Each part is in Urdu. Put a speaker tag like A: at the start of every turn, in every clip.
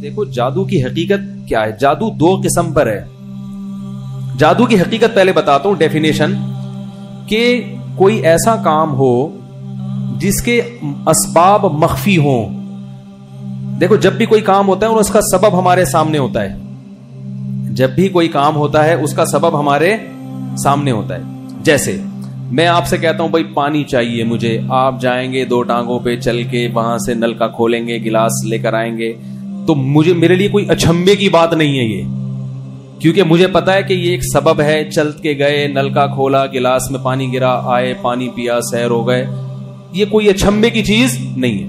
A: دیکھو جادو کی حقیقت کیا ہے. جادو دو قسم پر ہے. جادو کی حقیقت پہلے بتاتا ہوں ڈیفینیشن, کہ کوئی ایسا کام ہو جس کے اسباب مخفی ہوں. دیکھو جب بھی کوئی کام ہوتا ہے اور اس کا سبب ہمارے سامنے ہوتا ہے, جب بھی کوئی کام ہوتا ہے اس کا سبب ہمارے سامنے ہوتا ہے. جیسے میں آپ سے کہتا ہوں بھائی پانی چاہیے مجھے, آپ جائیں گے دو ٹانگوں پہ چل کے وہاں سے نل کا کھولیں گے, گلاس لے کر آئیں گے, تو میرے لیے کوئی اچھمبے کی بات نہیں ہے یہ, کیونکہ مجھے پتا ہے کہ یہ ایک سبب ہے. چل کے گئے, نل کا کھولا, گلاس میں پانی گرا, آئے پانی پیا, سیر ہو گئے. یہ کوئی اچھمبے کی چیز نہیں ہے.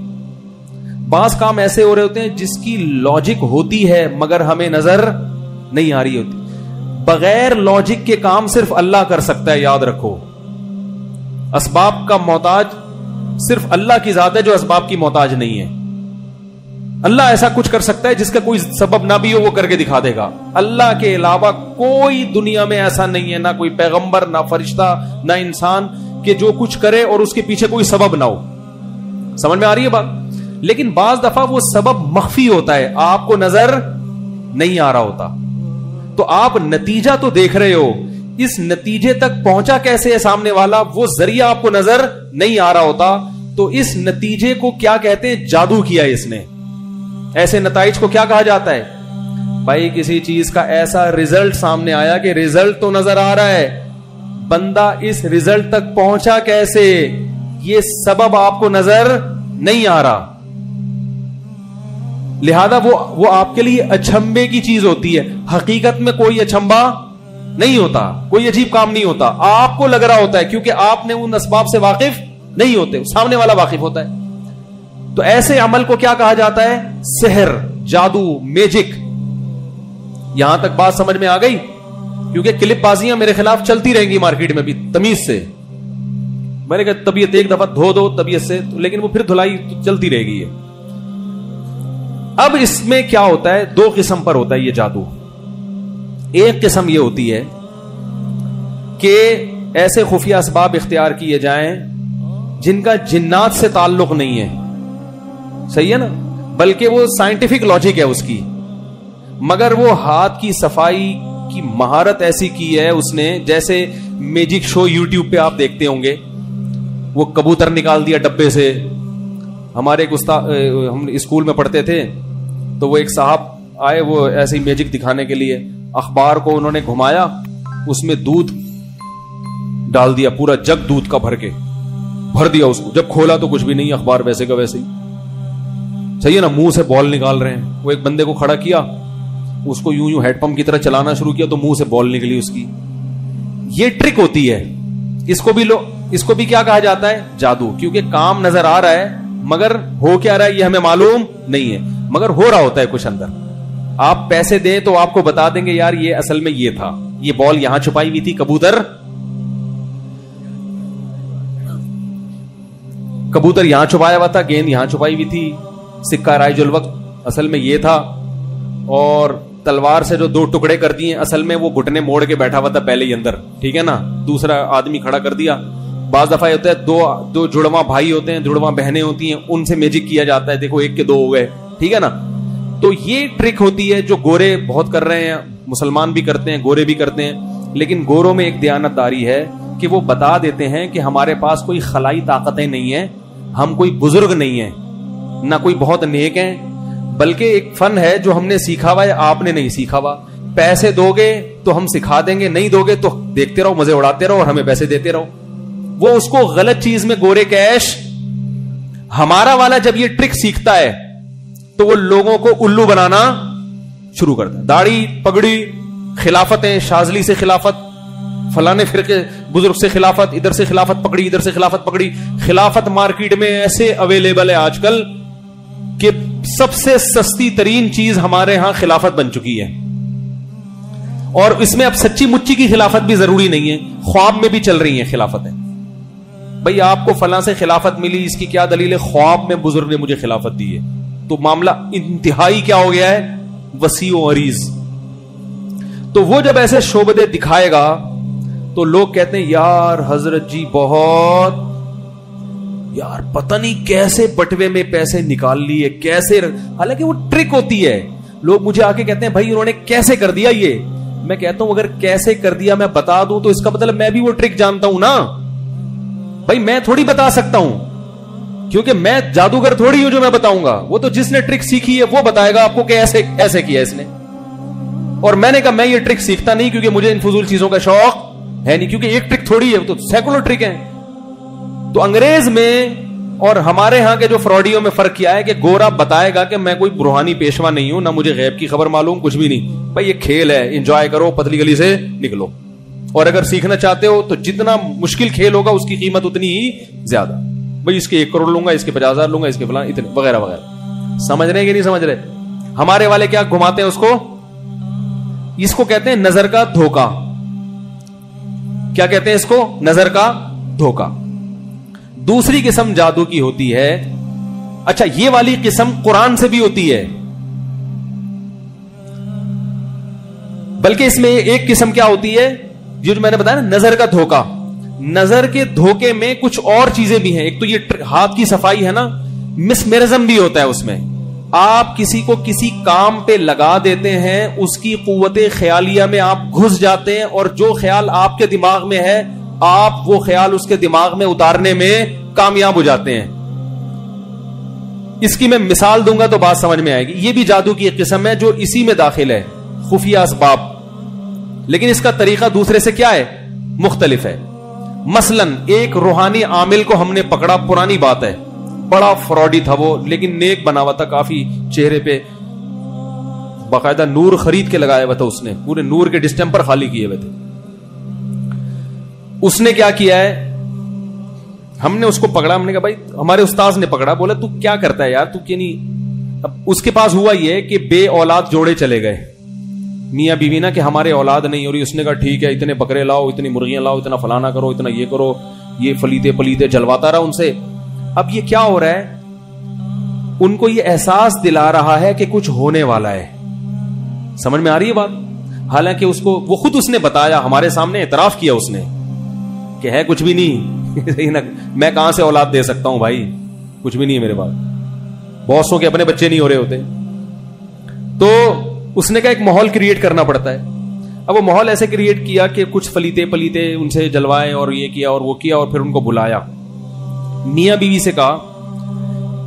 A: بعض کام ایسے ہو رہے ہوتے ہیں جس کی لاجک ہوتی ہے مگر ہمیں نظر نہیں آ رہی ہوتی. بغیر لاجک کے کام صرف اللہ کر سکتا ہے, یاد رکھو. اسباب کا محتاج صرف اللہ کی ذات ہے جو اسباب کی محتاج نہیں ہے. اللہ ایسا کچھ کر سکتا ہے جس کا کوئی سبب نہ بھی ہو, وہ کر کے دکھا دے گا. اللہ کے علاوہ کوئی دنیا میں ایسا نہیں ہے, نہ کوئی پیغمبر, نہ فرشتہ, نہ انسان, کہ جو کچھ کرے اور اس کے پیچھے کوئی سبب نہ ہو. سمجھ میں آ رہی ہے بات؟ لیکن بعض دفعہ وہ سبب مخفی ہوتا ہے, آپ کو نظر نہیں آ رہا ہوتا. تو آپ نتیجہ تو دیکھ رہے ہو, اس نتیجے تک پہنچا کیسے ہے سامنے والا, وہ ذریعہ آپ کو نظر نہیں آ رہا ہوتا. تو اس نتیجے کو کیا کہتے ہیں؟ جادو کیا ہے اس نے. ایسے نتائج کو کیا کہا جاتا ہے؟ بھائی کسی چیز کا ایسا ریزلٹ سامنے آیا کہ ریزلٹ تو نظر آ رہا ہے, بندہ اس ریزلٹ تک پہنچا کیسے, یہ سبب آپ کو نظر نہیں آ رہا. لہذا وہ آپ کے لیے اچھمبے کی چیز ہوتی ہے. حقیقت میں کوئی اچھمبا نہیں ہوتا, کوئی عجیب کام نہیں ہوتا. آپ کو لگ رہا ہوتا ہے کیونکہ آپ نے ان اسباب سے واقف نہیں ہوتے, سامنے والا واقف ہوتا ہے. تو ایسے عمل کو کیا کہا جاتا ہے؟ سحر, جادو, میجک. یہاں تک بات سمجھ میں آ گئی؟ کیونکہ کلپ بازیاں میرے خلاف چلتی رہیں گی مارکیٹ میں بھی تمیز سے. میں نے کہا طبیعت ایک دفعہ دھو دو طبیعت سے, لیکن وہ پھر دھلائی چلتی رہے گی. اب اس میں کیا ہوتا ہے؟ دو قسم پر ہوتا ہے یہ جادو. ایک قسم یہ ہوتی ہے کہ ایسے خفیہ اسباب اختیار کیے جائیں جن کا جنات سے تعلق نہیں ہے, صحیح ہے نا, بلکہ وہ سائنٹیفک لاجک ہے اس کی, مگر وہ ہاتھ کی صفائی کی مہارت ایسی کی ہے اس نے. جیسے میجک شو یوٹیوب پہ آپ دیکھتے ہوں گے, وہ کبوتر نکال دیا ڈبے سے. ہمارے ایک استاد, ہم اسکول میں پڑھتے تھے, تو وہ ایک صاحب آئے, وہ ایسی میجک دکھانے کے لیے. اخبار کو انہوں نے گھمایا, اس میں دودھ ڈال دیا, پورا جگ دودھ کا بھر دیا اس کو. جب کھولا تو کچھ بھی نہیں, اخبار ویسے کا ویسے ہی. صحیح ہے نا, منہ سے بال نکال رہے ہیں. وہ ایک بندے کو کھڑا کیا, اس کو یوں ہیڈ پمپ کی طرح چلانا شروع کیا, تو منہ سے بال نکلی اس کی. یہ ٹرک ہوتی ہے. اس کو بھی کیا کہا جاتا ہے؟ جادو. کیونکہ کام نظر آ رہا ہے مگر ہو کیا رہا ہے یہ ہمیں معلوم نہیں ہے, مگر ہو رہا ہوتا ہے کچھ اندر. آپ پیسے دیں تو آپ کو بتا دیں گے یار یہ اصل میں یہ تھا, یہ بال یہاں چھپائی ہوئی تھی, کبوتر یہاں چھپایا ہوا تھا, گیند یہاں چھپائی ہوئی تھی, سکہ رائج الوقت اصل میں یہ تھا, اور تلوار سے جو دو ٹکڑے کر دیے اصل میں وہ گھٹنے موڑ کے بیٹھا ہوا تھا پہلے ہی اندر, ٹھیک ہے نا, دوسرا آدمی کھڑا کر دیا. بعض دفعہ ہوتا ہے دو جڑواں بھائی ہوتے ہیں, جڑواں بہنیں ہوتی ہیں, ان سے میجک کیا جاتا ہے, دیکھو ایک کے دو ہو گئے, ٹھیک ہے نا. تو یہ ٹرک ہوتی ہے جو گورے بہت کر رہے ہیں, مسلمان بھی کرتے ہیں, گورے بھی کرتے ہیں. لیکن گوروں میں ایک دیانتداری ہے کہ وہ بتا دیتے ہیں کہ ہمارے پاس کوئی خلائی طاقتیں نہیں ہیں, ہم کوئی بزرگ نہیں ہیں, نہ کوئی بہت نیک ہیں, بلکہ ایک فن ہے جو ہم نے سیکھا ہوا ہے, آپ نے نہیں سیکھا ہوا. پیسے دو گے تو ہم سکھا دیں گے, نہیں دو گے تو دیکھتے رہو, مزے اڑاتے رہو اور ہمیں پیسے دیتے رہو. وہ اس کو غلط چیز میں گورے کیش. ہمارا والا جب یہ ٹرک سیکھتا ہے تو وہ لوگوں کو الو بنانا شروع کرتا ہے. داڑھی پگڑی, خلافتیں, شاذلی سے خلافت, فلانے فرقے بزرگ سے خلافت, ادھر سے خلافت پکڑی, ادھر سے خلافت پکڑی. خلافت مارکیٹ میں ایسے اویلیبل ہے آج کل کہ سب سے سستی ترین چیز ہمارے ہاں خلافت بن چکی ہے. اور اس میں اب سچی مچی کی خلافت بھی ضروری نہیں ہے, خواب میں بھی چل رہی ہیں خلافتیں. بھئی آپ کو فلاں سے خلافت ملی, اس کی کیا دلیل ہے؟ خواب میں بزرگ نے مجھے خلافت دی ہے. تو معاملہ انتہائی کیا ہو گیا ہے؟ وسیع و عریض. تو وہ جب ایسے شعبدے دکھائے گا تو لوگ کہتے ہیں یار حضرت جی بہت, یار پتہ نہیں کیسے بٹوے میں پیسے نکال لیے, کیسے. حالانکہ وہ ٹرک ہوتی ہے. لوگ مجھے آ کے کہتے ہیں بھائی انہوں نے کیسے کر دیا یہ. میں کہتا ہوں اگر کیسے کر دیا میں بتا دوں تو اس کا مطلب میں بھی وہ ٹرک جانتا ہوں نا بھائی. میں تھوڑی بتا سکتا ہوں کیونکہ میں جادوگر تھوڑی ہوں جو میں بتاؤں گا. وہ تو جس نے ٹرک سیکھی ہے وہ بتائے گا آپ کو کہ ایسے ایسے کیا اس نے. اور میں نے کہا میں یہ ٹرک سیکھتا نہیں کیونکہ مجھے ان فضول چیزوں کا شوق ہے نہیں, کیونکہ ایک ٹرک تھوڑی ہے, وہ تو سینکڑوں ٹرک ہیں. تو انگریز میں اور ہمارے ہاں کے جو فراڈیوں میں فرق کیا ہے کہ گورا بتائے گا کہ میں کوئی روحانی پیشوا نہیں ہوں, نہ مجھے غیب کی خبر معلوم, کچھ بھی نہیں بھائی, یہ کھیل ہے, انجوائے کرو, پتلی گلی سے نکلو. اور اگر سیکھنا چاہتے ہو تو جتنا مشکل کھیل ہوگا اس کی قیمت اتنی ہی زیادہ. بھائی اس کے 1 کروڑ لوں گا, اس کے 50,000 لوں گا, اس کے فلاں اتنے وغیرہ وغیرہ. سمجھ رہے کہ نہیں سمجھ رہے؟ ہمارے والے کیا گھماتے ہیں اس کو کہتے ہیں نظر کا دھوکا. کیا کہتے ہیں اس کو؟ نظر کا دھوکا. دوسری قسم جادو کی ہوتی ہے. اچھا یہ والی قسم قرآن سے بھی ہوتی ہے, بلکہ اس میں ایک قسم کیا ہوتی ہے جو میں نے بتایا نا نظر کا دھوکا. نظر کے دھوکے میں کچھ اور چیزیں بھی ہیں. ایک تو یہ ہاتھ کی صفائی ہے نا, مسمرزم بھی ہوتا ہے اس میں. آپ کسی کو کسی کام پہ لگا دیتے ہیں, اس کی قوت خیالیہ میں آپ گھس جاتے ہیں, اور جو خیال آپ کے دماغ میں ہے آپ وہ خیال اس کے دماغ میں اتارنے میں کامیاب ہو جاتے ہیں. اس کی میں مثال دوں گا تو بات سمجھ میں آئے گی. یہ بھی جادو کی ایک قسم ہے جو اسی میں داخل ہے, خفیہ اسباب, لیکن اس کا طریقہ دوسرے سے کیا ہے؟ مختلف ہے. مثلا ایک روحانی عامل کو ہم نے پکڑا, پرانی بات ہے, بڑا فراڈی تھا وہ, لیکن نیک بنا ہوا تھا, کافی چہرے پہ باقاعدہ نور خرید کے لگایا ہوا تھا, اس نے پورے نور کے ڈسٹمپر خالی کیے ہوئے تھے. اس نے کیا کیا ہے, ہم نے اس کو پکڑا, ہم نے کہا بھائی, ہمارے استاذ نے پکڑا, بولا تو کیا کرتا ہے یار, تو کیا نہیں. اب اس کے پاس ہوا یہ کہ بے اولاد جوڑے چلے گئے, میاں بیوی نا, کہ ہمارے اولاد نہیں ہو رہی. اس نے کہا ٹھیک ہے, اتنے بکرے لاؤ, اتنی مرغیاں لاؤ, اتنا فلانا کرو, اتنا یہ کرو, یہ فلیتے پلیتے جلواتا رہا ان سے. اب یہ کیا ہو رہا ہے, ان کو یہ احساس دلا رہا ہے کہ کچھ ہونے والا ہے. سمجھ میں آ رہی ہے بات؟ حالانکہ اس کو وہ خود اس نے بتایا, ہمارے سامنے اعتراف کیا اس نے کہ ہے کچھ بھی نہیں. میں کہاں سے اولاد دے سکتا ہوں بھائی, کچھ بھی نہیں ہے میرے پاس. بہت کے اپنے بچے نہیں ہو رہے ہوتے. تو اس نے کہا ایک ماحول کریٹ کرنا پڑتا ہے. اب وہ ماحول ایسے کریٹ کیا کہ کچھ فلیتے پلیتے ان سے جلوائے, اور یہ کیا اور وہ کیا, اور پھر ان کو بلایا. میاں بیوی سے کہا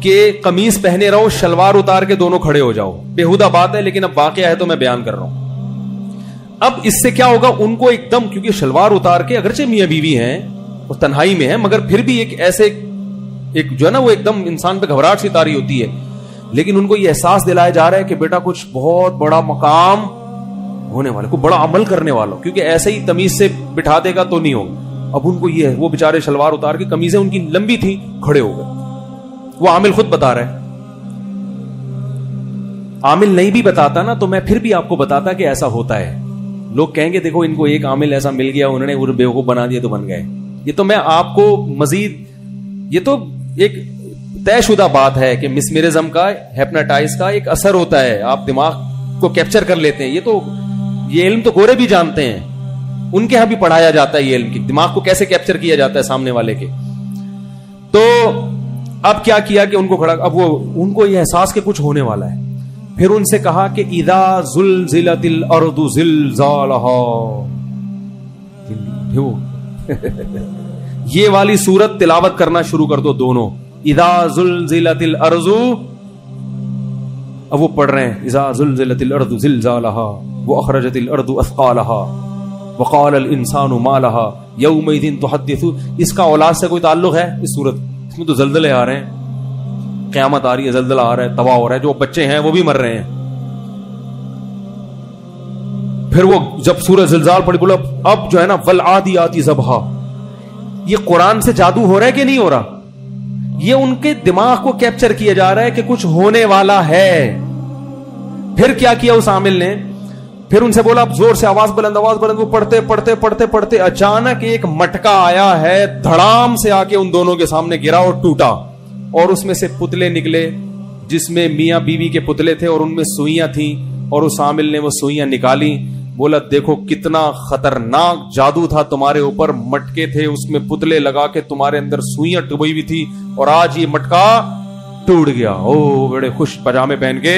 A: کہ قمیص پہنے رہو, شلوار اتار کے دونوں کھڑے ہو جاؤ. بےہودہ بات ہے لیکن اب واقعہ ہے تو میں بیان کر رہا ہوں. اب اس سے کیا ہوگا, ان کو ایک دم, کیونکہ شلوار اتار کے اگرچہ میاں بیوی ہیں اور تنہائی میں ہیں, مگر پھر بھی ایک ایسے ایک جو ہے نا وہ ایک دم انسان پہ گھبراہٹ سی تاری ہوتی ہے. لیکن ان کو یہ احساس دلایا جا رہا ہے کہ بیٹا کچھ بہت بڑا مقام ہونے والا, کوئی بڑا عمل کرنے والا, کیونکہ ایسے ہی تمیز سے بٹھا دے گا تو نہیں ہوگا. اب ان کو یہ ہے, وہ بےچارے شلوار اتار کے, قمیضیں ان کی لمبی تھی, کھڑے ہو گئے. وہ عامل خود بتا رہا ہے. عامل نہیں بھی بتاتا نا تو میں پھر بھی آپ کو بتاتا کہ ایسا ہوتا ہے. لوگ کہیں گے دیکھو ان کو ایک عامل ایسا مل گیا, انہوں نے وہ بیوقوف بنا دیا تو بن گئے. یہ تو میں آپ کو مزید, یہ تو ایک طے شدہ بات ہے کہ مسمرزم کا, ہیپناٹائز کا ایک اثر ہوتا ہے, آپ دماغ کو کیپچر کر لیتے ہیں. یہ علم تو گورے بھی جانتے ہیں, ان کے ہاں بھی پڑھایا جاتا ہے یہ علم کہ دماغ کو کیسے کیپچر کیا جاتا ہے سامنے والے کے. تو اب کیا کیا کہ ان کو کھڑا, اب وہ ان کو یہ احساس کہ کچھ ہونے والا ہے. پھر ان سے کہا کہ اذا زلزلت الارض زلزالہا, یہ والی سورت تلاوت کرنا شروع کر دو دونوں. اذا زلزلت الارض, اب وہ پڑھ رہے ہیں اذا زلزلت الارض زلزالہا واخرجت الارض اثقالہا وقال الانسان ما لها یومئذ تحدث. اس کا اولاد سے کوئی تعلق ہے اس سورت؟ اس میں تو زلزلے آ رہے ہیں, قیامت آ رہی ہے, زلزلہ آ رہا ہے, تباہ ہو رہا ہے, جو بچے ہیں وہ بھی مر رہے ہیں. پھر وہ جب سورۃ زلزال پڑھی, بولا اب جو ہے نا والعادیات ضبحا. یہ قرآن سے جادو ہو رہا ہے کہ نہیں ہو رہا؟ یہ ان کے دماغ کو کیپچر کیا جا رہا ہے کہ کچھ ہونے والا ہے. پھر کیا کیا اس عامل نے, پھر ان سے بولا اب زور سے آواز بلند, وہ پڑھتے پڑھتے پڑھتے پڑھتے اچانک ایک مٹکا آیا ہے, دھڑام سے آ کے ان دونوں کے سامنے گرا اور ٹوٹا, اور اس میں سے پتلے نکلے جس میں میاں بیوی کے پتلے تھے اور ان میں سوئیاں تھیں, اور اس عامل نے وہ سوئیاں نکالی. بولا دیکھو کتنا خطرناک جادو تھا تمہارے اوپر, مٹکے تھے اس میں پتلے لگا کے تمہارے اندر سوئیاں ڈبوئی ہوئی تھی, اور آج یہ مٹکا ٹوٹ گیا. او بڑے خوش پجامے پہن کے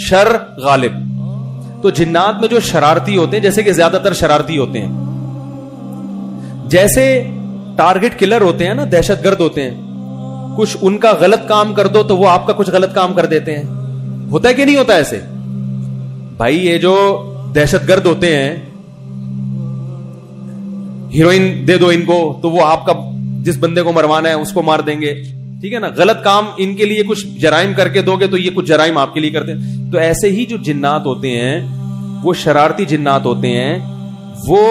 A: شر غالب. تو جنات میں جو شرارتی ہوتے ہیں, جیسے کہ زیادہ تر شرارتی ہوتے ہیں, جیسے ٹارگٹ کلر ہوتے ہیں نا, دہشت گرد ہوتے ہیں, کچھ ان کا غلط کام کر دو تو وہ آپ کا کچھ غلط کام کر دیتے ہیں. ہوتا ہے کہ نہیں ہوتا ایسے؟ بھائی یہ جو دہشت گرد ہوتے ہیں, ہیروئن دے دو ان کو تو وہ آپ کا جس بندے کو مروانا ہے اس کو مار دیں گے, ٹھیک ہے نا. غلط کام ان کے لیے کچھ جرائم کر کے دو گے تو یہ کچھ جرائم آپ کے لیے کرتے ہیں. تو ایسے ہی جو جنات ہوتے ہیں وہ شرارتی جنات ہوتے ہیں, وہ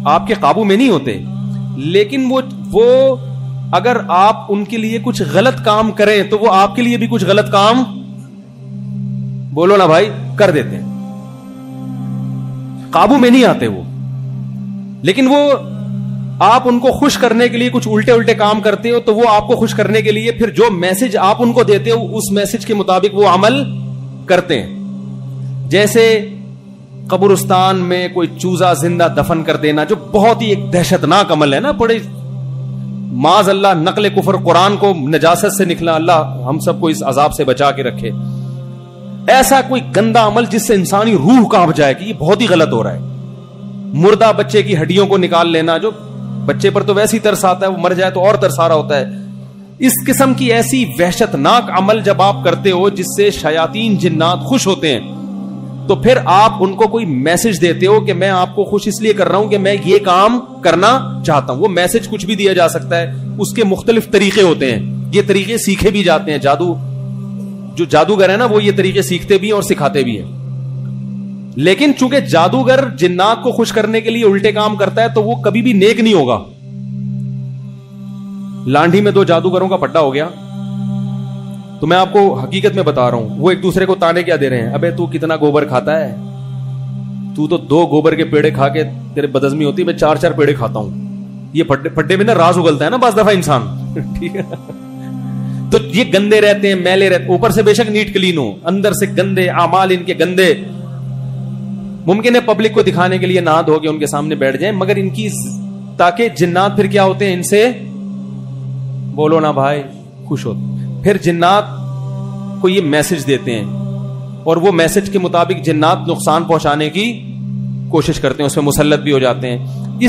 A: آپ کے قابو میں نہیں ہوتے, لیکن وہ اگر آپ ان کے لیے کچھ غلط کام کریں تو وہ آپ کے لیے بھی کچھ غلط کام, بولو نا بھائی, کر دیتے ہیں. قابو میں نہیں آتے وہ, لیکن وہ آپ ان کو خوش کرنے کے لیے کچھ الٹے الٹے کام کرتے ہو تو وہ آپ کو خوش کرنے کے لیے پھر جو میسج آپ ان کو دیتے ہو اس میسج کے مطابق وہ عمل کرتے ہیں. جیسے قبرستان میں کوئی چوزا زندہ دفن کر دینا, جو بہت ہی ایک دہشت ناک عمل ہے نا, بڑے معاذ اللہ نقل کفر, قرآن کو نجاست سے نکلا, اللہ ہم سب کو اس عذاب سے بچا کے رکھے. ایسا کوئی گندا عمل جس سے انسانی روح کانپ جائے کہ یہ بہت ہی غلط ہو رہا ہے. مردہ بچے کی ہڈیوں کو نکال لینا, جو بچے پر تو ویسی ترس آتا ہے, وہ مر جائے تو اور ترس آ رہا ہوتا ہے. اس قسم کی ایسی وحشت ناک عمل جب آپ کرتے ہو جس سے شیاطین جنات خوش ہوتے ہیں, تو پھر آپ ان کو کوئی میسج دیتے ہو کہ میں آپ کو خوش اس لیے کر رہا ہوں کہ میں یہ کام کرنا چاہتا ہوں. وہ میسج کچھ بھی دیا جا سکتا ہے, اس کے مختلف طریقے ہوتے ہیں, یہ طریقے سیکھے بھی جاتے ہیں. جو جادوگر ہے نا وہ یہ طریقے سیکھتے بھی ہیں اور سکھاتے بھی ہیں. لیکن چونکہ جادوگر جنات کو خوش کرنے کے لیے الٹے کام کرتا ہے تو وہ کبھی بھی نیک نہیں ہوگا. لانڈھی میں 2 جادوگروں کا پٹا ہو گیا, تو میں آپ کو حقیقت میں بتا رہا ہوں, وہ ایک دوسرے کو تانے کیا دے رہے ہیں, ابے تو کتنا گوبر کھاتا ہے, تو 2 گوبر کے پیڑے کھا کے تیرے بدہضمی ہوتی ہے, میں 4 پیڑے کھاتا ہوں. یہ پٹے میں نا راز اگلتا ہے نا بعض دفعہ انسان, ٹھیک ہے. تو یہ گندے رہتے ہیں, میلے رہتے, اوپر سے بے شک نیٹ کلین ہو, اندر سے گندے اعمال ان کے گندے. ممکن ہے پبلک کو دکھانے کے لیے نہا دھو کے ان کے سامنے بیٹھ جائیں, مگر ان کی تاکہ جنات پھر کیا ہوتے ہیں, ان سے بولو نا بھائی, خوش ہوتے. پھر جنات کو یہ میسج دیتے ہیں اور وہ میسج کے مطابق جنات نقصان پہنچانے کی کوشش کرتے ہیں, اس میں مسلط بھی ہو جاتے ہیں.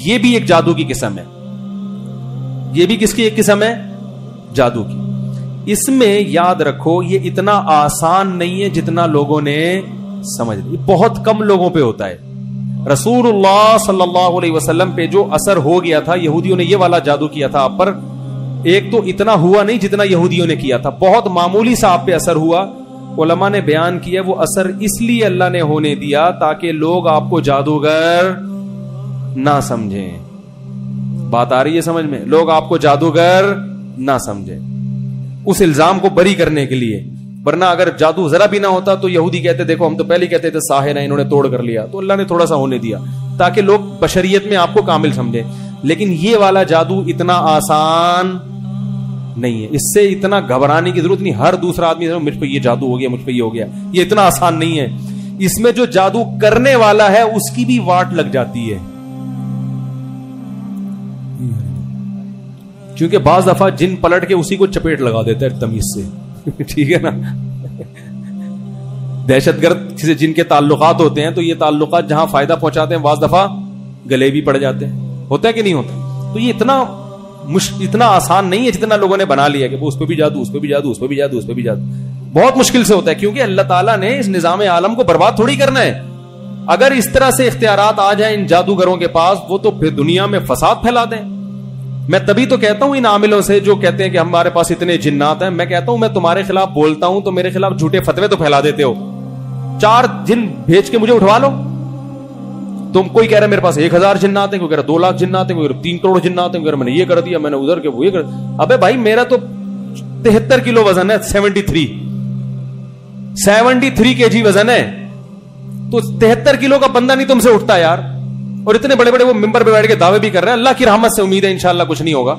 A: یہ بھی ایک جادو کی قسم ہے. یہ بھی کس کی ایک قسم ہے؟ جادو کی. اس میں یاد رکھو یہ اتنا آسان نہیں ہے جتنا لوگوں نے سمجھ لی. بہت کم لوگوں پہ ہوتا ہے. رسول اللہ صلی اللہ علیہ وسلم پہ جو اثر ہو گیا تھا, یہودیوں نے یہ والا جادو کیا تھا آپ پر, ایک تو اتنا ہوا نہیں جتنا یہودیوں نے کیا تھا, بہت معمولی سا آپ پہ اثر ہوا. علماء نے بیان کیا وہ اثر اس لیے اللہ نے ہونے دیا تاکہ لوگ آپ کو جادوگر نہ سمجھیں. بات آ رہی ہے سمجھ میں؟ لوگ آپ کو جادوگر نہ سمجھیں, اس الزام کو بری کرنے کے لیے. ورنہ اگر جادو ذرا بھی نہ ہوتا تو یہودی کہتے دیکھو ہم تو پہلے کہتے تھے ساحر ہیں, انہوں نے توڑ کر لیا. تو اللہ نے تھوڑا سا ہونے دیا تاکہ لوگ بشریت میں آپ کو کامل سمجھیں. لیکن یہ والا جادو اتنا آسان نہیں ہے, اس سے اتنا گھبرانے کی ضرورت نہیں. ہر دوسرا آدمی مجھ پہ یہ جادو ہو گیا, مجھ پہ یہ ہو گیا, یہ اتنا آسان نہیں ہے. اس میں جو جادو کرنے والا ہے اس کی بھی واٹ لگ جاتی ہے, کیونکہ بعض دفعہ جن پلٹ کے اسی کو چپیٹ لگا دیتا ہے تمیز سے, ٹھیک ہے نا. دہشت گرد سے جن کے تعلقات ہوتے ہیں تو یہ تعلقات جہاں فائدہ پہنچاتے ہیں بعض دفعہ گلے بھی پڑ جاتے ہیں. ہوتا ہے کہ نہیں ہوتا؟ تو یہ اتنا آسان نہیں ہے جتنا لوگوں نے بنا لیا کہ اس پہ بھی جادو, اس پہ بھی جادو, اس پہ بھی جادو, اس پہ بھی جادو. بہت مشکل سے ہوتا ہے, کیونکہ اللہ تعالیٰ نے اس نظام عالم کو برباد تھوڑی کرنا ہے. اگر اس طرح سے اختیارات آ جائیں ان جادوگروں کے پاس, وہ تو پھر دنیا میں فساد پھیلا دیں. میں تبھی تو کہتا ہوں ان عاملوں سے جو کہتے ہیں کہ ہمارے پاس اتنے جنات ہیں, میں کہتا ہوں میں تمہارے خلاف بولتا ہوں تو میرے خلاف جھوٹے فتوے تو پھیلا دیتے ہو. 4 جن بھیج کے مجھے اٹھوا لو. تم کوئی کہہ رہا ہے میرے پاس 1000 جنات ہیں, کوئی کہہ رہا 2 لاکھ جنات ہیں, کوئی کہہ رہا 3 کروڑ جنات ہیں, کوئی کہہ رہا میں نے یہ کر دیا, میں نے ادھر کے وہ یہ کر. ابے بھائی میرا تو 73 کلو وزن ہے, 73 kg وزن ہے, تو 73 کلو کا بندہ نہیں تم سے اٹھتا یار. اور اتنے بڑے بڑے وہ ممبر پہ بیٹھ کے دعوے بھی کر رہے ہیں, اللہ کی رحمت سے امید ہے انشاءاللہ کچھ نہیں ہوگا.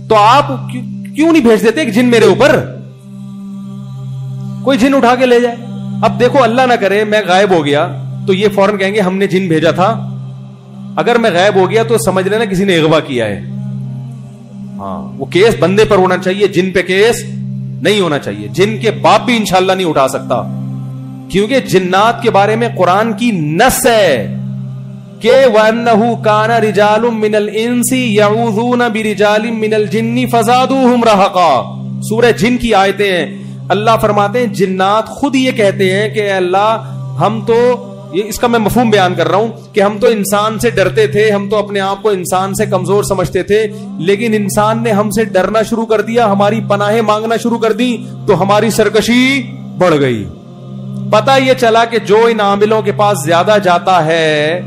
A: تو آپ کیوں نہیں بھیج دیتے ایک جن میرے اوپر, کوئی جن اٹھا کے لے جائے. اب دیکھو اللہ نہ کرے میں غائب ہو گیا تو یہ فوراً کہیں گے ہم نے جن بھیجا تھا. اگر میں غائب ہو گیا تو سمجھ لینا کسی نے اغوا کیا ہے. ہاں, وہ کیس بندے پر ہونا چاہیے, جن پہ کیس نہیں ہونا چاہیے. جن کے باپ بھی انشاءاللہ نہیں اٹھا سکتا, کیونکہ جنات کے بارے میں قرآن کی نص ہے کہ وَأَنَّهُ كَانَ رِجَالٌ مِّنَ الْإِنسِ يَعُوذُونَ بِرِجَالٍ مِّنَ الْجِنِّ فَزَادُوهُمْ رَهَقًا. سورہ جن کی آیتیں ہیں. اللہ فرماتے ہیں جنات خود یہ کہتے ہیں کہ اے اللہ ہم تو, یہ اس کا میں مفہوم بیان کر رہا ہوں کہ ہم تو انسان سے ڈرتے تھے, ہم تو اپنے آپ کو انسان سے کمزور سمجھتے تھے, لیکن انسان نے ہم سے ڈرنا شروع کر دیا, ہماری پناہیں مانگنا شروع کر دی, تو ہماری سرکشی بڑھ گئی. پتہ یہ چلا کہ جو ان عاملوں کے پاس زیادہ جاتا ہے,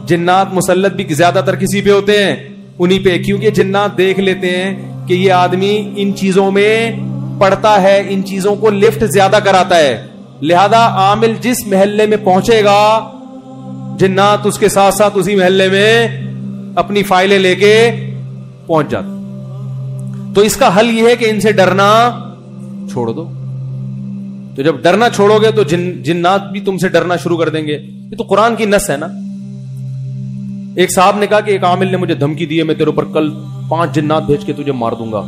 A: جنات مسلط بھی زیادہ تر کسی پہ ہوتے ہیں, انہی پہ, کیونکہ جنات دیکھ لیتے ہیں کہ یہ آدمی ان چیزوں میں پڑتا ہے, ان چیزوں کو لفٹ زیادہ کراتا ہے, لہذا عامل جس محلے میں پہنچے گا جنات اس کے ساتھ ساتھ اسی محلے میں اپنی فائلیں لے کے پہنچ جاتے. تو اس کا حل یہ ہے کہ ان سے ڈرنا چھوڑ دو. تو جب ڈرنا چھوڑو گے تو جنات بھی تم سے ڈرنا شروع کر دیں گے. یہ تو قرآن کی نص ہے نا. ایک صاحب نے کہا کہ ایک عامل نے مجھے دھمکی دی ہے, میں تیرے اوپر کل 5 جنات بھیج کے تجھے مار دوں گا,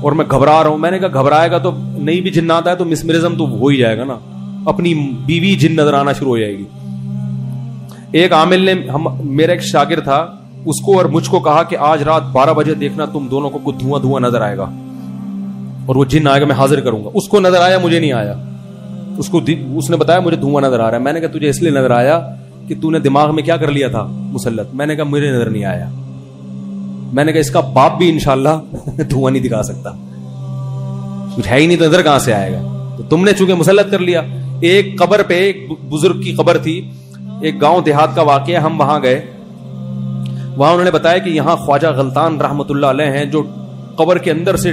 A: اور میں گھبرا رہا ہوں. میں نے کہا گھبرائے گا تو نہیں بھی جنات آئے تو مسمرزم تو ہو ہی جائے گا نا, اپنی بیوی جن نظر آنا شروع ہو جائے گی. ایک عامل نے, میرا ایک شاگرد تھا, اس کو اور مجھ کو کہا کہ آج رات 12 بجے دیکھنا تم دونوں کو کچھ دھواں دھواں نظر آئے گا اور وہ جن آئے گا, میں حاضر کروں گا. اس کو نظر آیا, مجھے نہیں آیا. اس نے بتایا مجھے دھواں نظر آ رہا ہے. میں نے کہا تجھے اس لیے نظر آیا کہ تو نے دماغ میں کیا کر لیا تھا مسلط. میں نے کہا مجھے نظر نہیں آیا. میں نے کہا اس کا باپ بھی انشاءاللہ دھواں نہیں دکھا سکتا, کچھ ہے ہی نہیں تو نظر کہاں سے آئے گا. تو تم نے چونکہ مسلط کر لیا. ایک قبر پہ, ایک بزرگ کی قبر تھی, ایک گاؤں دیہات کا واقعہ. ہم وہاں گئے, وہاں انہوں نے بتایا کہ یہاں خواجہ غلطان رحمت اللہ علیہ ہیں, جو قبر کے اندر سے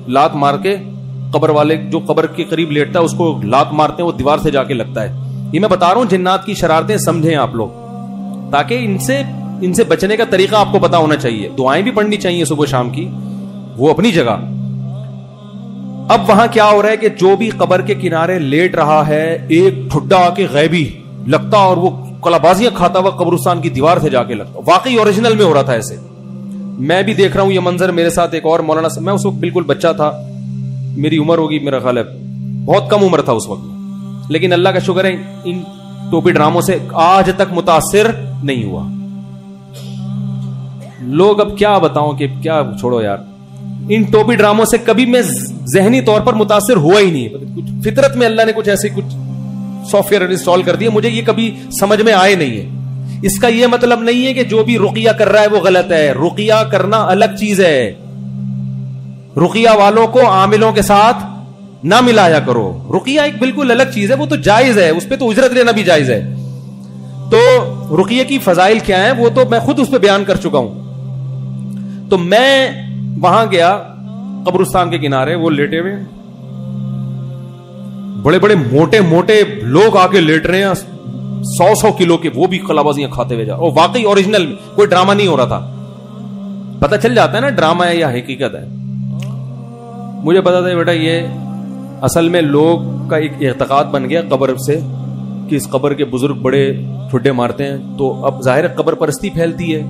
A: لات مار کے, قبر والے جو قبر کے قریب لیٹتا ہے اس کو لات مارتے ہیں, وہ دیوار سے جا کے لگتا ہے. یہ میں بتا رہا ہوں جنات کی شرارتیں سمجھیں آپ لوگ, تاکہ ان سے بچنے کا طریقہ آپ کو پتا ہونا چاہیے. دعائیں بھی پڑھنی چاہیے صبح شام کی, وہ اپنی جگہ. اب وہاں کیا ہو رہا ہے کہ جو بھی قبر کے کنارے لیٹ رہا ہے, ایک ٹھڈا آ کے غیبی لگتا اور وہ کلابازیاں کھاتا ہوا قبرستان کی دیوار سے جا کے لگتا. واقعی اوریجنل میں ہو رہا تھا ایسے. میں بھی دیکھ رہا ہوں یہ منظر. میرے ساتھ ایک اور مولانا, میں اس وقت بالکل بچہ تھا, میری عمر ہوگی میرا خیال ہے بہت کم عمر تھا اس وقت, لیکن اللہ کا شکر ہے ان ٹوپی ڈراموں سے آج تک متاثر نہیں ہوا. لوگ اب کیا بتاؤں کہ کیا, چھوڑو یار. ان ٹوپی ڈراموں سے کبھی میں ذہنی طور پر متاثر ہوا ہی نہیں. کچھ فطرت میں اللہ نے کچھ ایسے کچھ سافٹ ویئر انسٹال کر دیا, مجھے یہ کبھی سمجھ میں آئے نہیں ہے. اس کا یہ مطلب نہیں ہے کہ جو بھی رقیہ کر رہا ہے وہ غلط ہے. رقیہ کرنا الگ چیز ہے. رقیہ والوں کو عاملوں کے ساتھ نہ ملایا کرو. رقیہ ایک بالکل الگ چیز ہے, وہ تو جائز ہے, اس پہ تو اجرت لینا بھی جائز ہے. تو رقیہ کی فضائل کیا ہیں وہ تو میں خود اس پہ بیان کر چکا ہوں. تو میں وہاں گیا قبرستان کے کنارے, وہ لیٹے ہوئے بڑے بڑے موٹے موٹے لوگ آ کے لیٹ رہے ہیں, 100 کلو کے, وہ بھی کلابازیاں کھاتے ہوئے جا. اور واقعی اوریجنل میں کوئی ڈرامہ نہیں ہو رہا تھا. پتہ چل جاتا ہے نا ڈرامہ ہے یا حقیقت ہے. مجھے پتا تھا بیٹا یہ اصل میں لوگ کا ایک اعتقاد بن گیا قبر سے کہ اس قبر کے بزرگ بڑے ٹھڈے مارتے ہیں. تو اب ظاہر قبر پرستی پھیلتی ہے,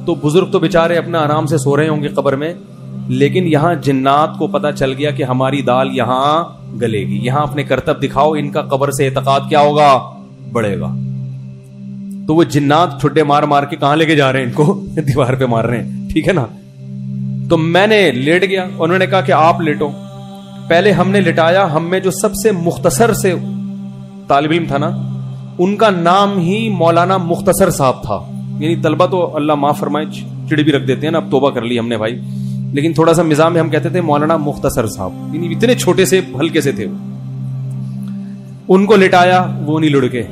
A: تو بزرگ تو بےچارے اپنا آرام سے سو رہے ہوں گے قبر میں, لیکن یہاں جنات کو پتا چل گیا کہ ہماری دال یہاں گلے گی, یہاں اپنے کرتب دکھاؤ. ان کا قبر سے اعتقاد کیا ہوگا, بڑھے گا. تو وہ جنات ٹھڈے مار مار کے کہاں لے کے جا رہے ہیں ان کو, دیوار پہ مار رہے ہیں. ٹھیک ہے نا. تو میں نے لیٹ گیا, انہوں نے کہا کہ آپ لیٹو. پہلے ہم نے لٹایا, ہم میں جو سب سے مختصر سے طالب علم تھا نا, ان کا نام ہی مولانا مختصر صاحب تھا. یعنی طلبہ تو اللہ معاف فرمائے چڑی بھی رکھ دیتے ہیں نا, اب توبہ کر لی ہم نے بھائی, لیکن تھوڑا سا مزاح میں ہم کہتے تھے مولانا مختصر صاحب. یعنی اتنے چھوٹے سے ہلکے سے تھے. ان کو لٹایا, وہ نہیں لڑکے.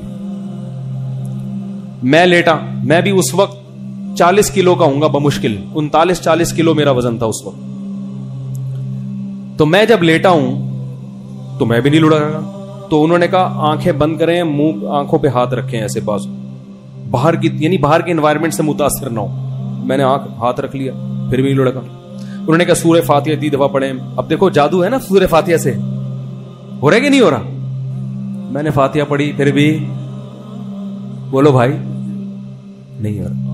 A: میں لیٹا, میں بھی اس وقت 40 کلو کا ہوں گا بمشکل, 39-40 کلو میرا وزن تھا اس وقت. تو میں جب لیٹا ہوں تو میں بھی نہیں لڑا گا. تو انہوں نے کہا آنکھیں بند کریں, منہ آنکھوں پہ ہاتھ رکھیں ایسے پاس, باہر کی یعنی باہر کے انوائرمنٹ سے متاثر نہ ہو. میں نے ہاتھ رکھ لیا, پھر بھی نہیں لڑکا. انہوں نے کہا سورہ فاتحہ 3 دفعہ پڑھیں. اب دیکھو جادو ہے نا سورہ فاتحہ سے, ہو رہا ہے کہ نہیں ہو رہا. میں نے فاتحہ پڑھی, پھر بھی بولو بھائی نہیں ہو رہا.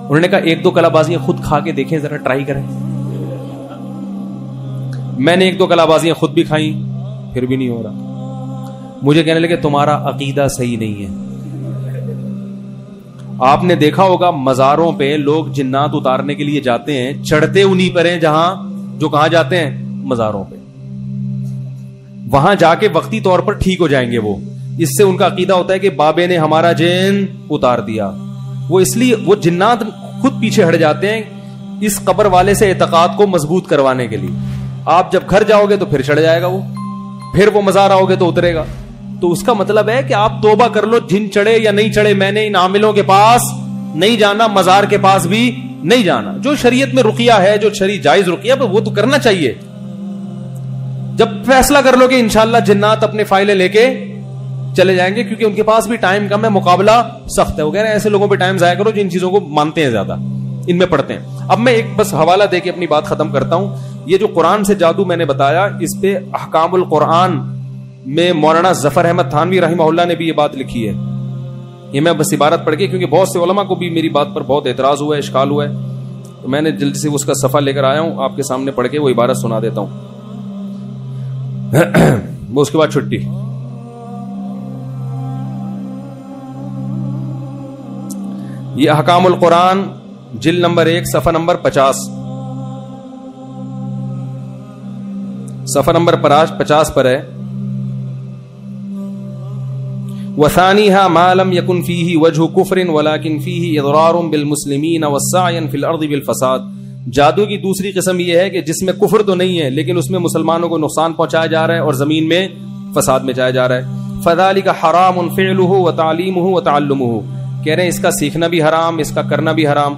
A: انہوں نے کہا 1-2 کلابازیاں خود کھا کے دیکھیں ذرا, ٹرائی کریں. میں نے 1-2 کلابازیاں خود بھی کھائیں, پھر بھی نہیں ہو رہا. مجھے کہنے لگے تمہارا عقیدہ صحیح نہیں ہے. آپ نے دیکھا ہوگا مزاروں پہ لوگ جنات اتارنے کے لیے جاتے ہیں, چڑھتے انہیں پر ہیں جو کہاں جاتے ہیں, مزاروں پہ. وہاں جا کے وقتی طور پر ٹھیک ہو جائیں گے وہ. اس سے ان کا عقیدہ ہوتا ہے کہ بابے نے ہمارا جن اتار دیا. وہ اس لیے وہ جنات خود پیچھے ہٹ جاتے ہیں اس قبر والے سے اعتقاد کو مضبوط کروانے کے لیے. آپ جب گھر جاؤ گے تو پھر چڑھ جائے گا وہ, پھر وہ مزار آؤ گے تو اترے گا. تو اس کا مطلب ہے کہ آپ توبہ کر لو, جن چڑھے یا نہیں چڑھے, میں نے ان عاملوں کے پاس نہیں جانا, مزار کے پاس بھی نہیں جانا. جو شریعت میں رقیہ ہے, جو شریع جائز رقیہ, وہ تو کرنا چاہیے. جب فیصلہ کر لو کہ انشاءاللہ جنات اپنے فائلیں لے کے چلے جائیں گے, کیونکہ ان کے پاس بھی ٹائم کم ہے, مقابلہ سخت ہے. وہ کہہ رہے ہیں ایسے لوگوں پہ ٹائم ضائع کرو جن چیزوں کو مانتے ہیں زیادہ, ان میں پڑھتے ہیں. اب میں ایک بس حوالہ دے کے اپنی بات ختم کرتا ہوں. یہ جو قرآن سے جادو میں نے بتایا, اس پہ احکام القرآن میں مولانا ظفر احمد تھانوی رحمہ اللہ نے بھی یہ بات لکھی ہے. یہ میں بس عبارت پڑھ کے, کیونکہ بہت سے علماء کو بھی میری بات پر بہت اعتراض ہوا ہے, اشکال ہوا ہے, تو میں نے جلدی سے اس کا صفحہ لے کر آیا ہوں, آپ کے سامنے پڑھ کے وہ عبارت سنا دیتا ہوں. وہ اس کے بعد چھٹی. یہ احکام القرآن جلد نمبر 1 صفحہ نمبر 50, صفحہ نمبر 50 پر ہے. وثانیها ما لم يكن فيه وجه كفر ولكن فيه اضرار بالمسلمين والسعي في الارض بالفساد. جادو کی دوسری قسم یہ ہے کہ جس میں کفر تو نہیں ہے لیکن اس میں مسلمانوں کو نقصان پہنچایا جا رہا ہے اور زمین میں فساد مچایا جا رہا ہے. فذلك حرام فعله وتعليمه وتعلمه. کہہ رہے ہیں اس کا سیکھنا بھی حرام, اس کا کرنا بھی حرام.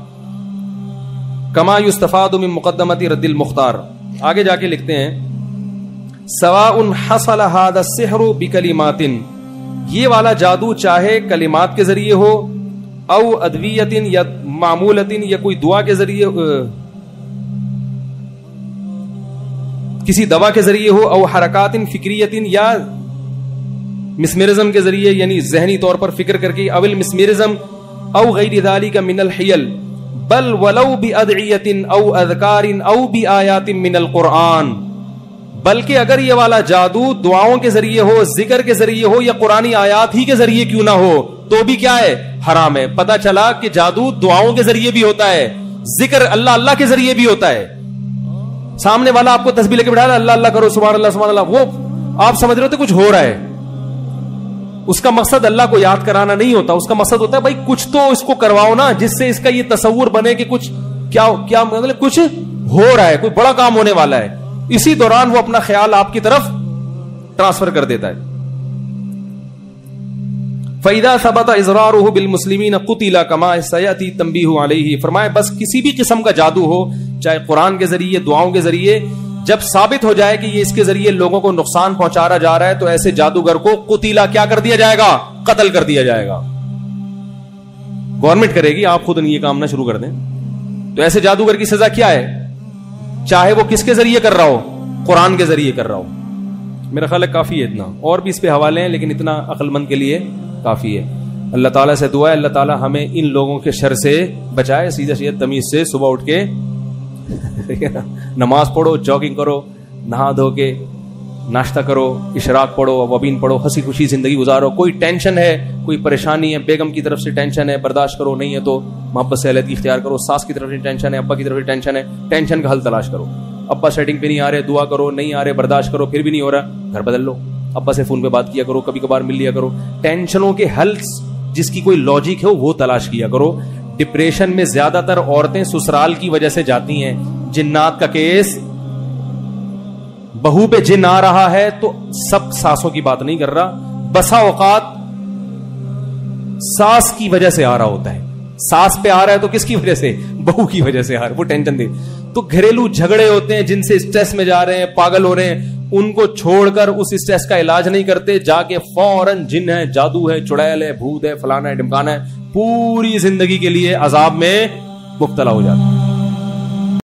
A: كما يستفاد من مقدمة رد المختار. آگے جا کے لکھتے ہیں سواء حصل هذا السحر بكلمات. یہ والا جادو چاہے کلمات کے ذریعے ہو, او ادویت یا معمولت, یا کوئی دعا کے ذریعے, کسی دوا کے ذریعے ہو, او حرکات فکریت, یا مسمرزم کے ذریعے یعنی ذہنی طور پر فکر کر کے, اول مسمرزم او غیر ذالک من الحیل, بل ولو بادعیت او اذکار او بآیات من القرآن. بلکہ اگر یہ والا جادو دعاؤں کے ذریعے ہو, ذکر کے ذریعے ہو, یا قرآنی آیات ہی کے ذریعے کیوں نہ ہو, تو بھی کیا ہے, حرام ہے. پتہ چلا کہ جادو دعاؤں کے ذریعے بھی ہوتا ہے, ذکر اللہ کے ذریعے بھی ہوتا ہے. سامنے والا آپ کو تسبیح لے کے بٹھا رہا ہے, اللہ اللہ کرو, سبحان اللہ سبحان اللہ, وہ آپ سمجھ رہے ہوتے کچھ ہو رہا ہے. اس کا مقصد اللہ کو یاد کرانا نہیں ہوتا, اس کا مقصد ہوتا ہے بھائی کچھ تو اس کو کرواؤ نا, جس سے اس کا یہ تصور بنے کہ کچھ کیا مطلب کچھ ہو رہا ہے, کوئی بڑا کام ہونے والا ہے. اسی دوران وہ اپنا خیال آپ کی طرف ٹرانسفر کر دیتا ہے. فَإِذَا ثَبَتَ إِضْرَارُهُ بِالْمُسْلِمِينَ قُتِلَ كَمَا سَيَأْتِي التَّنْبِيهُ عَلَيْهِ. فرمائے بس کسی بھی قسم کا جادو ہو, چاہے قرآن کے ذریعے, دعاؤں کے ذریعے, جب ثابت ہو جائے کہ یہ اس کے ذریعے لوگوں کو نقصان پہنچا جا رہا ہے تو ایسے جادوگر کو قتیلا کیا کر دیا جائے گا, قتل کر دیا جائے گا. گورنمنٹ کرے گی, آپ خود یہ کام نہ شروع کر دیں. تو ایسے جادوگر کی سزا کیا ہے, چاہے وہ کس کے ذریعے کر رہا ہو, قرآن کے ذریعے کر رہا ہو. میرا خیال ہے کافی ہے اتنا, اور بھی اس پہ حوالے ہیں لیکن اتنا عقل مند کے لیے کافی ہے. اللہ تعالیٰ سے دعا ہے اللہ تعالیٰ ہمیں ان لوگوں کے شر سے بچائے. سیدھا سیدھا تمیز سے صبح اٹھ کے نماز پڑھو, جاگنگ کرو, نہا دھو کے ناشتہ کرو, اشراق پڑھو, وبین پڑھو, ہنسی خوشی زندگی گزارو. کوئی ٹینشن ہے, کوئی پریشانی ہے, بیگم کی طرف سے ٹینشن ہے, برداشت کرو, نہیں ہے تو محبت سے علیحدگی اختیار کرو. ساس کی طرف سے ٹینشن ہے, ابا کی طرف سے ٹینشن ہے, ٹینشن کا حل تلاش کرو. ابا سیٹنگ پہ نہیں آ رہے, دعا کرو, نہیں آ رہے, برداشت کرو, پھر بھی نہیں ہو رہا, گھر بدل لو, ابا سے فون پہ بات کیا کرو, کبھی کبھار مل لیا کرو. ٹینشنوں کے حل جس کی کوئی لاجک ہے وہ تلاش کیا کرو. ڈپریشن میں زیادہ تر عورتیں سسرال کی وجہ سے جاتی ہیں. جنات کا کیس, بہو پہ جن آ رہا ہے تو سب ساسوں کی بات نہیں کر رہا, بسا اوقات ساس کی وجہ سے آ رہا ہوتا ہے. ساس پہ آ رہا ہے تو کس کی وجہ سے, بہو کی وجہ سے آ رہا ہے, وہ ٹینشن دے. تو گھریلو جھگڑے ہوتے ہیں جن سے اسٹریس میں جا رہے ہیں, پاگل ہو رہے ہیں, ان کو چھوڑ کر اس اسٹریس کا علاج نہیں کرتے, جا کے فوراً جن ہے, جادو ہے, چڑیل ہے, بھوت ہے, فلانا ہے, ڈمکانا ہے, پوری زندگی کے لیے عذاب میں مبتلا ہو جاتا ہے.